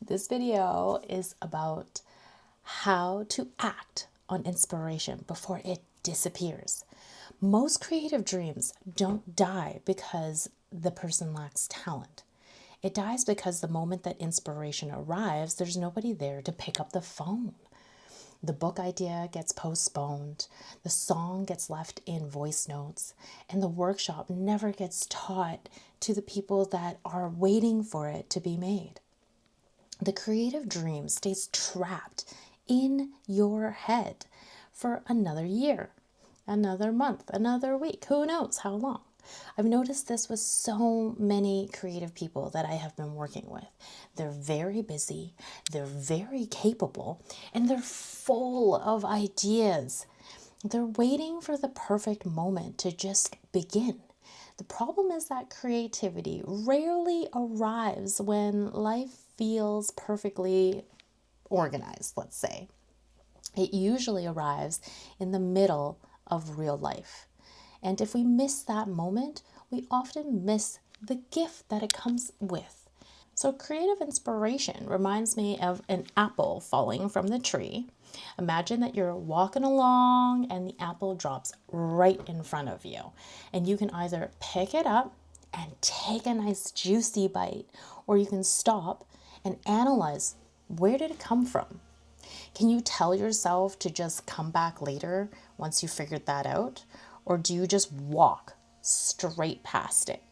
This video is about how to act on inspiration before it disappears. Most creative dreams don't die because the person lacks talent. It dies because the moment that inspiration arrives, there's nobody there to pick up the phone. The book idea gets postponed, the song gets left in voice notes, and the workshop never gets taught to the people that are waiting for it to be made. The creative dream stays trapped in your head for another year, another month, another week, who knows how long. I've noticed this with so many creative people that I have been working with. They're very busy, they're very capable, and they're full of ideas. They're waiting for the perfect moment to just begin. The problem is that creativity rarely arrives when life feels perfectly organized, let's say. It usually arrives in the middle of real life. And if we miss that moment, we often miss the gift that it comes with. So creative inspiration reminds me of an apple falling from the tree. Imagine that you're walking along and the apple drops right in front of you. And you can either pick it up and take a nice juicy bite, or you can stop and analyze, where did it come from? Can you tell yourself to just come back later once you figured that out? Or do you just walk straight past it?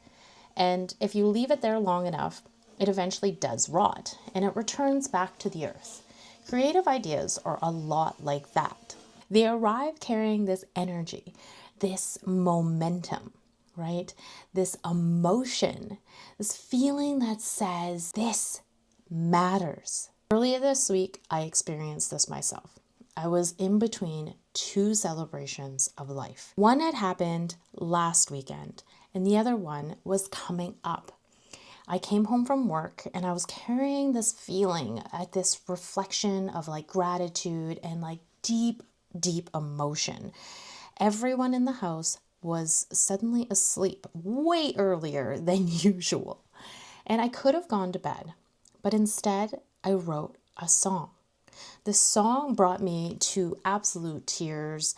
And if you leave it there long enough, it eventually does rot and it returns back to the earth. Creative ideas are a lot like that. They arrive carrying this energy, this momentum, right? This emotion, this feeling that says, this matters. Earlier this week, I experienced this myself. I was in between two celebrations of life. One had happened last weekend, and the other one was coming up. I came home from work and I was carrying this feeling, this reflection of like gratitude and like deep, deep emotion. Everyone in the house was suddenly asleep way earlier than usual. And I could have gone to bed, but instead I wrote a song. The song brought me to absolute tears,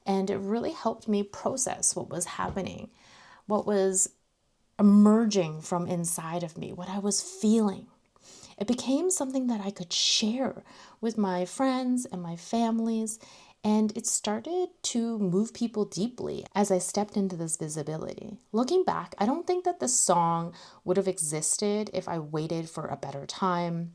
and it really helped me process what was happening, what was emerging from inside of me, what I was feeling. It became something that I could share with my friends and my families, and it started to move people deeply as I stepped into this visibility. Looking back, I don't think that this song would have existed if I waited for a better time.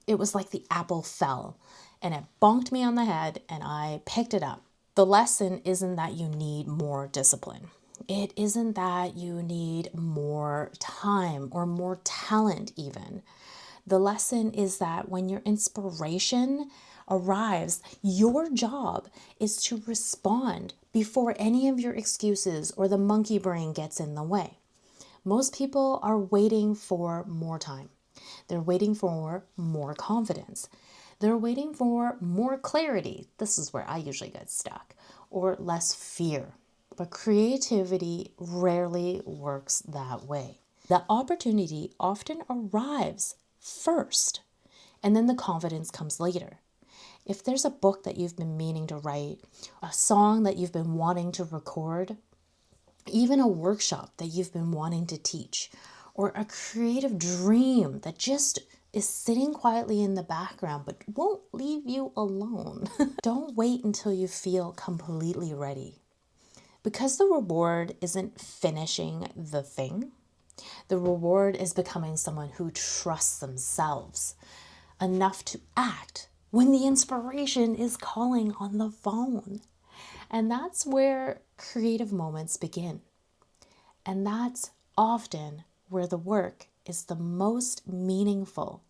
It was like the apple fell and it bonked me on the head and I picked it up. The lesson isn't that you need more discipline. It isn't that you need more time or more talent even. The lesson is that when your inspiration arrives, your job is to respond before any of your excuses or the monkey brain gets in the way. Most people are waiting for more time. They're waiting for more confidence. They're waiting for more clarity. This is where I usually get stuck, or less fear. But creativity rarely works that way. The opportunity often arrives first, and then the confidence comes later. If there's a book that you've been meaning to write, a song that you've been wanting to record, even a workshop that you've been wanting to teach, or a creative dream that just is sitting quietly in the background but won't leave you alone. Don't wait until you feel completely ready. Because the reward isn't finishing the thing, the reward is becoming someone who trusts themselves enough to act when the inspiration is calling on the phone. And that's where creative moments begin. And that's often where the work is the most meaningful